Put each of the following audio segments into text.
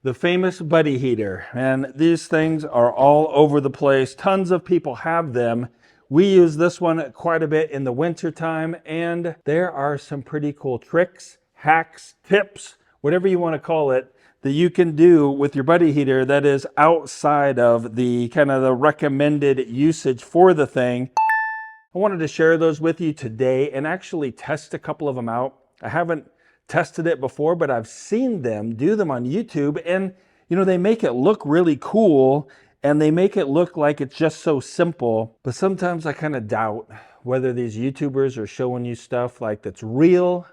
The famous buddy heater. And these things are all over the place. Tons of people have them. We use this one quite a bit in the winter time, and there are some pretty cool tricks, hacks, tips, whatever you want to call it, that you can do with your buddy heater that is outside of the kind of the recommended usage for the thing. I wanted to share those with you today and actually test a couple of them out. I haven't tested it before, but I've seen them do them on YouTube, and you know, they make it look really cool and they make it look like it's just so simple. But sometimes I kind of doubt whether these YouTubers are showing you stuff like that's real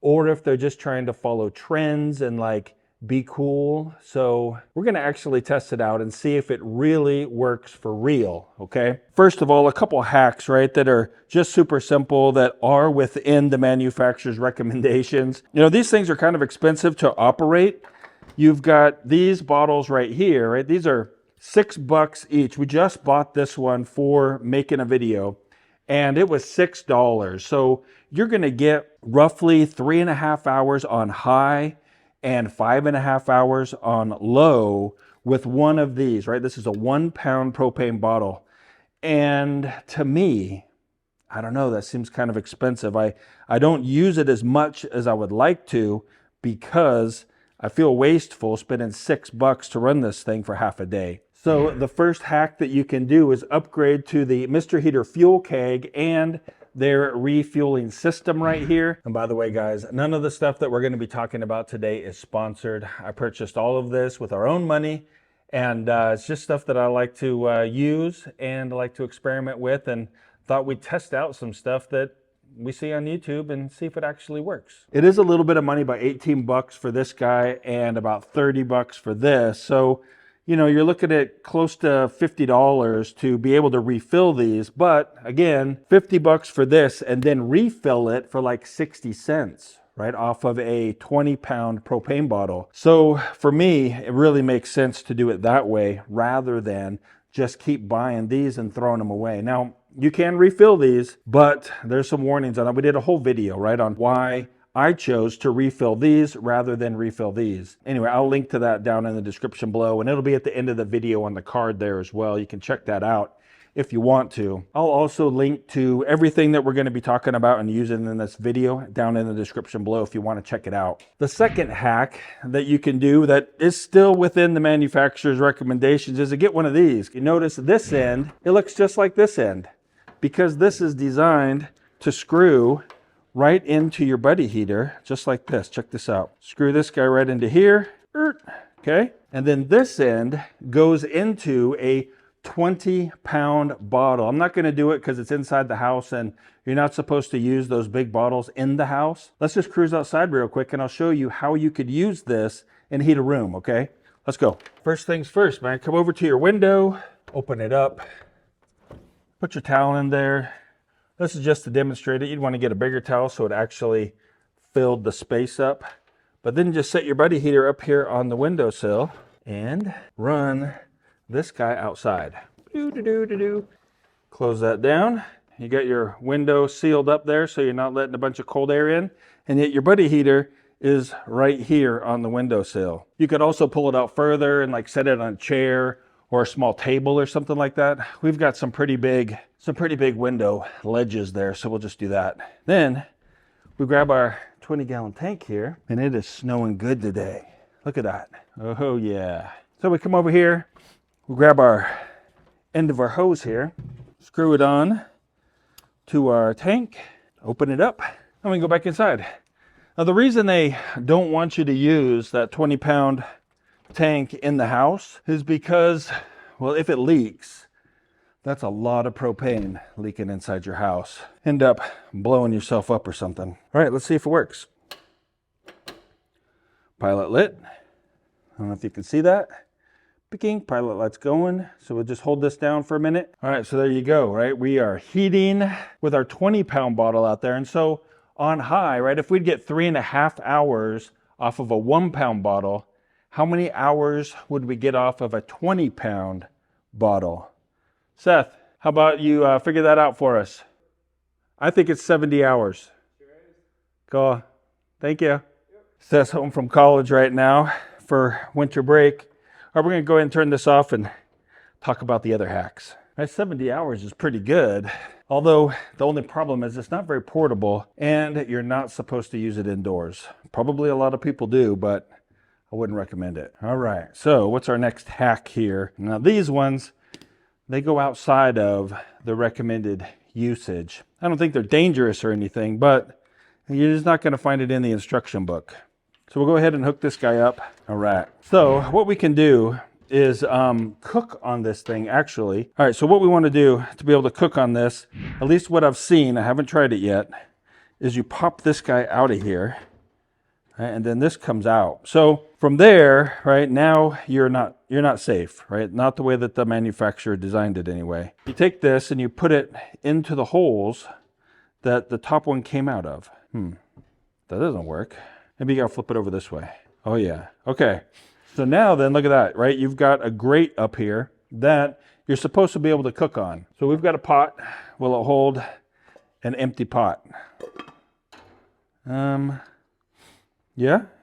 or if they're just trying to follow trends and like be cool. So we're going to actually test it out and see if it really works for real. Okay. First of all, a couple hacks, right, that are just super simple that are within the manufacturer's recommendations. You know, these things are kind of expensive to operate. You've got these bottles right here, right? These are $6 each. We just bought this one for making a video and it was $6. So you're going to get roughly 3.5 hours on high and 5.5 hours on low with one of these, right? This is a 1 pound propane bottle. And to me, I don't know, that seems kind of expensive. I don't use it as much as I would like to because I feel wasteful spending $6 to run this thing for half a day. So the first hack that you can do is upgrade to the Mr. Heater Fuel Keg and their refueling system right here. And by the way, guys, none of the stuff that we're going to be talking about today is sponsored. I purchased all of this with our own money, and it's just stuff that I like to use and I like to experiment with, and thought we'd test out some stuff that we see on YouTube and see if it actually works. It is a little bit of money, about $18 for this guy and about $30 for this. So, you know, you're looking at close to $50 to be able to refill these. But again, $50 for this and then refill it for like 60 cents, right, off of a 20-pound propane bottle. So for me, it really makes sense to do it that way rather than just keep buying these and throwing them away. Now, you can refill these, but there's some warnings on it. We did a whole video, right, on why I chose to refill these rather than refill these. Anyway, I'll link to that down in the description below, and it'll be at the end of the video on the card there as well. You can check that out if you want to. I'll also link to everything that we're going to be talking about and using in this video down in the description below if you want to check it out. The second hack that you can do that is still within the manufacturer's recommendations is to get one of these. You notice this end, it looks just like this end because this is designed to screw right into your buddy heater, just like this. Check this out. Screw this guy right into here. Okay. And then this end goes into a 20-pound bottle. I'm not going to do it because it's inside the house and you're not supposed to use those big bottles in the house. Let's just cruise outside real quick and I'll show you how you could use this and heat a room. Okay. Let's go. First things first, man. Come over to your window, open it up, put your towel in there. This is just to demonstrate it. You'd want to get a bigger towel so it actually filled the space up. But then just set your buddy heater up here on the windowsill and run this guy outside. Close that down. You got your window sealed up there so you're not letting a bunch of cold air in. And yet your buddy heater is right here on the windowsill. You could also pull it out further and like set it on a chair or a small table or something like that. We've got some pretty big window ledges there, so we'll just do that. Then we grab our 20-gallon tank here, and it is snowing good today. Look at that. Oh yeah. So we come over here, we grab our end of our hose here, screw it on to our tank, open it up, and we go back inside. Now the reason they don't want you to use that 20-pound tank in the house is because, well, if it leaks, that's a lot of propane leaking inside your house. End up blowing yourself up or something. All right, let's see if it works. Pilot lit. I don't know if you can see that. Picking, pilot light's going. So we'll just hold this down for a minute. All right, so there you go, right? We are heating with our 20-pound bottle out there. And so on high, right, if we'd get 3.5 hours off of a 1-pound bottle, how many hours would we get off of a 20-pound bottle? Seth, how about you figure that out for us? I think it's 70 hours. Cool. Thank you. Yep. Seth's home from college right now, for winter break. All right, we're gonna go ahead and turn this off and talk about the other hacks. Right, 70 hours is pretty good. Although the only problem is it's not very portable and you're not supposed to use it indoors. Probably a lot of people do, but I wouldn't recommend it. All right, so what's our next hack here? Now these ones, they go outside of the recommended usage. I don't think they're dangerous or anything, but you're just not gonna find it in the instruction book. So we'll go ahead and hook this guy up. All right, so what we can do is cook on this thing actually. All right, so what we want to do to be able to cook on this, at least what I've seen, I haven't tried it yet, is you pop this guy out of here, right, and then this comes out. So from there, right, now you're not safe, right? Not the way that the manufacturer designed it anyway. You take this and you put it into the holes that the top one came out of. That doesn't work. Maybe you gotta flip it over this way. Oh yeah, okay. So now then, look at that, right? You've got a grate up here that you're supposed to be able to cook on. So we've got a pot. Will it hold an empty pot? Yeah,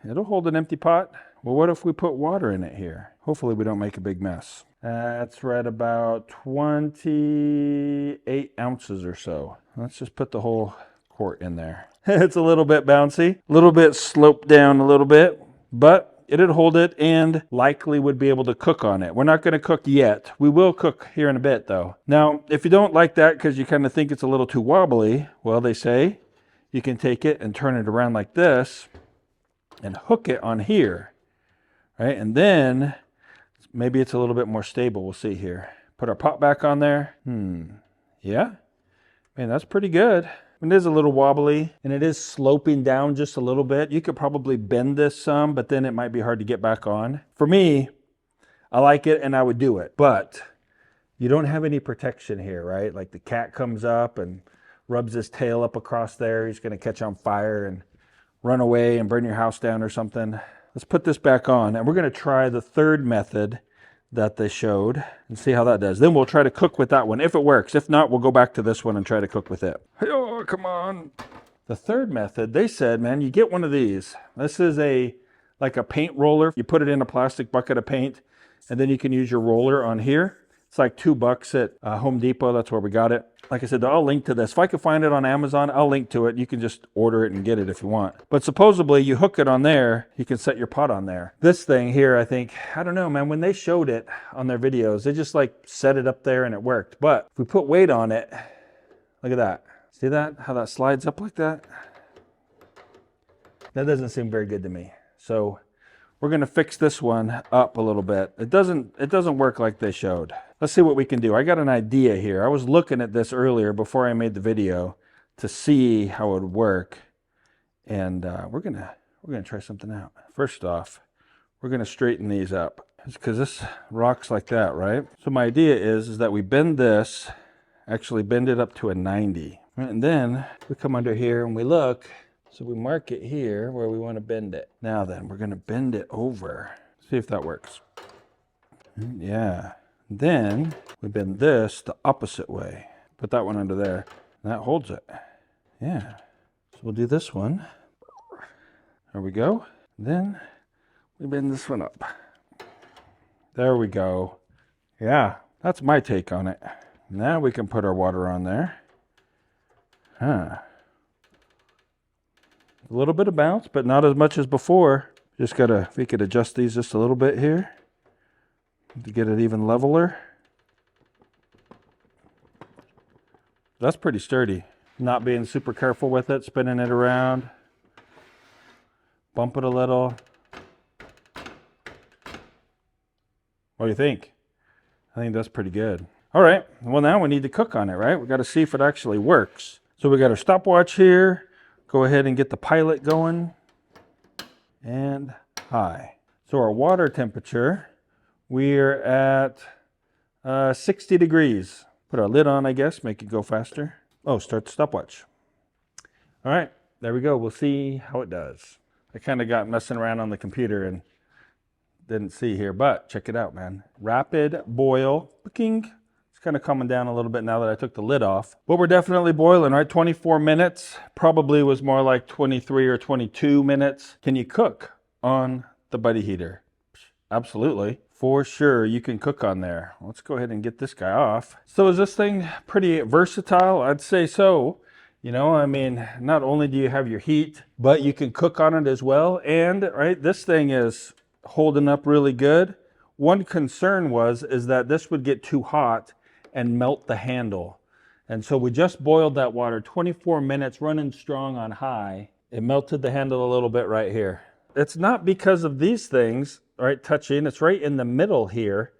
it'll hold an empty pot. Well, what if we put water in it here? Hopefully we don't make a big mess. That's right about 28 ounces or so. Let's just put the whole quart in there. It's a little bit bouncy, a little bit sloped down a little bit, but it'd hold it and likely would be able to cook on it. We're not going to cook yet. We will cook here in a bit though. Now, if you don't like that because you kind of think it's a little too wobbly, well, they say you can take it and turn it around like this and hook it on here, right? And then maybe it's a little bit more stable. We'll see here. Put our pot back on there. Yeah, man, that's pretty good. It is a little wobbly and it is sloping down just a little bit. You could probably bend this some, but then it might be hard to get back on. For me, I like it and I would do it, but you don't have any protection here, right? Like the cat comes up and rubs his tail up across there. He's gonna catch on fire and run away and burn your house down or something. Let's put this back on and we're gonna try the third method that they showed and see how that does. Then we'll try to cook with that one if it works. If not, we'll go back to this one and try to cook with it. Oh, come on. The third method, they said, man, you get one of these. This is like a paint roller. You put it in a plastic bucket of paint and then you can use your roller on here. It's like $2 at Home Depot. That's where we got it. Like I said, I'll link to this. If I can find it on Amazon, I'll link to it. You can just order it and get it if you want. But supposedly you hook it on there, you can set your pot on there. This thing here, I think, I don't know, man, when they showed it on their videos, they just like set it up there and it worked. But if we put weight on it, look at that. See that? How that slides up like that? That doesn't seem very good to me. So we're gonna fix this one up a little bit. It doesn't work like they showed. Let's see what we can do. I got an idea here. I was looking at this earlier before I made the video to see how it would work. And we're gonna try something out. First off, we're gonna straighten these up. It's because this rocks like that, right? So my idea is that we bend this, actually bend it up to a 90. Right? And then we come under here and we look. So we mark it here where we want to bend it. Now then, we're going to bend it over. See if that works. Yeah. Then we bend this the opposite way. Put that one under there. And that holds it. Yeah. So we'll do this one. There we go. Then we bend this one up. There we go. Yeah, that's my take on it. Now we can put our water on there. A little bit of bounce, but not as much as before. Just gotta, if we could adjust these just a little bit here to get it even leveler. That's pretty sturdy. Not being super careful with it, spinning it around. Bump it a little. What do you think? I think that's pretty good. All right, well now we need to cook on it, right? We gotta see if it actually works. So we got our stopwatch here. Go ahead and get the pilot going. And high. So our water temperature, we're at 60 degrees. Put our lid on, I guess, make it go faster. Oh, start the stopwatch. All right, there we go. We'll see how it does. I kind of got messing around on the computer and didn't see here, but check it out, man. Rapid boil, cooking. It's kind of coming down a little bit now that I took the lid off. But we're definitely boiling, right? 24 minutes. Probably was more like 23 or 22 minutes. Can you cook on the buddy heater? Absolutely. For sure, you can cook on there. Let's go ahead and get this guy off. So is this thing pretty versatile? I'd say so. You know, I mean, not only do you have your heat, but you can cook on it as well. And, right, this thing is holding up really good. One concern is that this would get too hot and melt the handle. And so we just boiled that water 24 minutes running strong on high. It melted the handle a little bit right here. It's not because of these things, right, touching. It's right in the middle here.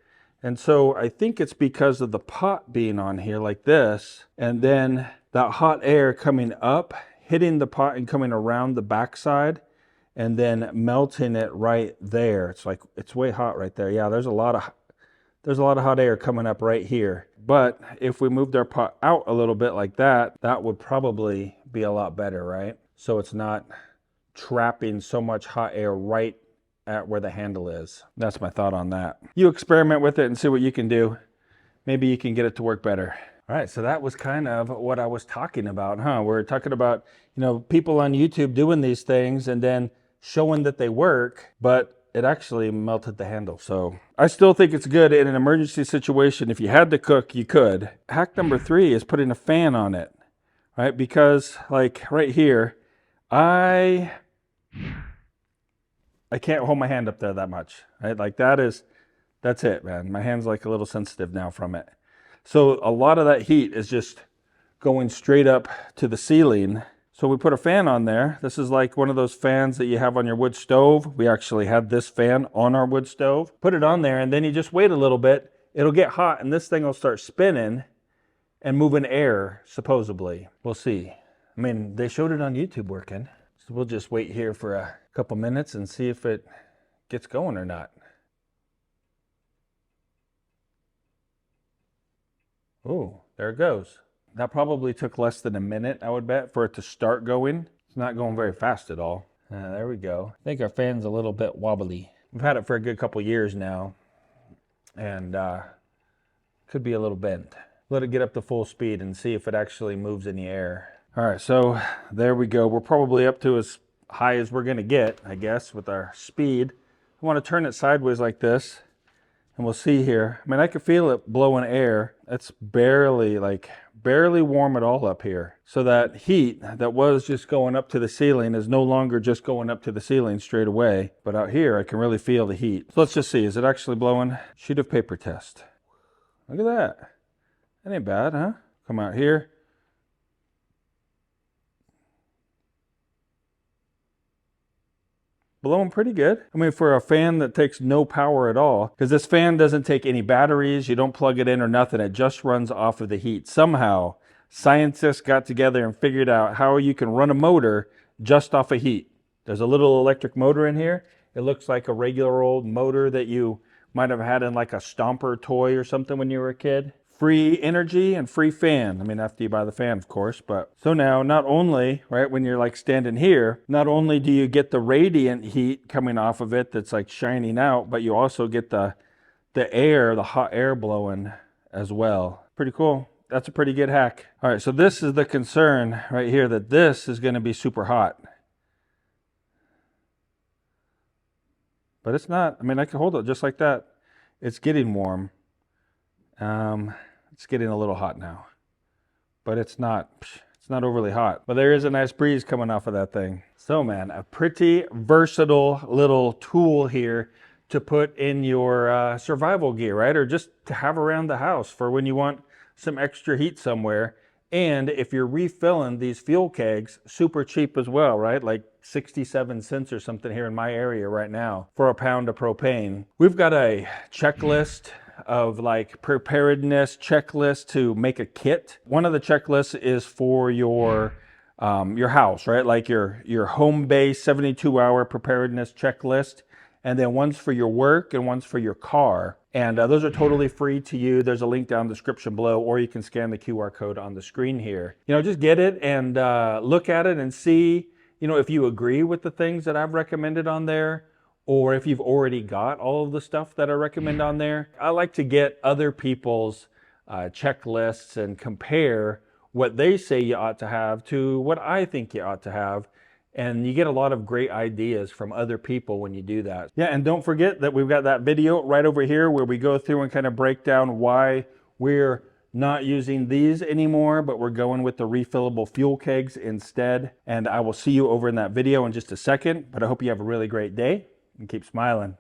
And so I think it's because of the pot being on here like this, and then that hot air coming up, hitting the pot and coming around the backside, and then melting it right there. It's like, it's way hot right there. Yeah, there's a lot of hot air coming up right here. But if we moved our pot out a little bit like that, that would probably be a lot better, right? So it's not trapping so much hot air right at where the handle is. That's my thought on that. You experiment with it and see what you can do. Maybe you can get it to work better. All right, so that was kind of what I was talking about, huh? We're talking about, you know, people on YouTube doing these things and then showing that they work, but it actually melted the handle. So I still think it's good in an emergency situation. If you had to cook, you could. Hack number 3 is putting a fan on it, right? Because like right here, I can't hold my hand up there that much, right? Like that's it, man. My hand's like a little sensitive now from it. So a lot of that heat is just going straight up to the ceiling. So we put a fan on there. This is like one of those fans that you have on your wood stove. We actually had this fan on our wood stove. Put it on there and then you just wait a little bit. It'll get hot and this thing will start spinning and moving air, supposedly. We'll see. I mean, they showed it on YouTube working. So we'll just wait here for a couple minutes and see if it gets going or not. Oh, there it goes. That probably took less than a minute, I would bet, for it to start going. It's not going very fast at all. There we go. I think our fan's a little bit wobbly. We've had it for a good couple years now, and could be a little bent. Let it get up to full speed and see if it actually moves in the air. All right, so there we go. We're probably up to as high as we're gonna get, I guess, with our speed. I wanna turn it sideways like this, and we'll see here. I mean, I can feel it blowing air. It's barely warm at all up here. So that heat that was just going up to the ceiling is no longer just going up to the ceiling straight away. But out here, I can really feel the heat. So let's just see, is it actually blowing? Sheet of paper test. Look at that. That ain't bad, huh? Come out here. Blowing pretty good. I mean, for a fan that takes no power at all, because this fan doesn't take any batteries, you don't plug it in or nothing, it just runs off of the heat. Somehow, scientists got together and figured out how you can run a motor just off of heat. There's a little electric motor in here. It looks like a regular old motor that you might have had in like a Stomper toy or something when you were a kid. Free energy and free fan. I mean, after you buy the fan, of course. But so now, not only, right, when you're like standing here, not only do you get the radiant heat coming off of it that's like shining out, but you also get the air, the hot air blowing as well. Pretty cool. That's a pretty good hack. All right, so this is the concern right here, that this is going to be super hot. But it's not. I mean, I can hold it just like that. It's getting warm. It's getting a little hot now, but it's not overly hot. But there is a nice breeze coming off of that thing. So man, a pretty versatile little tool here to put in your survival gear, right? Or just to have around the house for when you want some extra heat somewhere. And if you're refilling these fuel kegs, super cheap as well, right? Like 67 cents or something here in my area right now for a pound of propane. We've got a checklist of like preparedness checklist to make a kit. One of the checklists is for your house, right? Like your home base 72-hour preparedness checklist. And then one's for your work and one's for your car. And those are totally free to you. There's a link down in the description below, or you can scan the QR code on the screen here. You know, just get it and look at it and see, you know, if you agree with the things that I've recommended on there, or if you've already got all of the stuff that I recommend on there. I like to get other people's checklists and compare what they say you ought to have to what I think you ought to have. And you get a lot of great ideas from other people when you do that. Yeah, and don't forget that we've got that video right over here where we go through and kind of break down why we're not using these anymore, but we're going with the refillable fuel kegs instead. And I will see you over in that video in just a second, but I hope you have a really great day and keep smiling.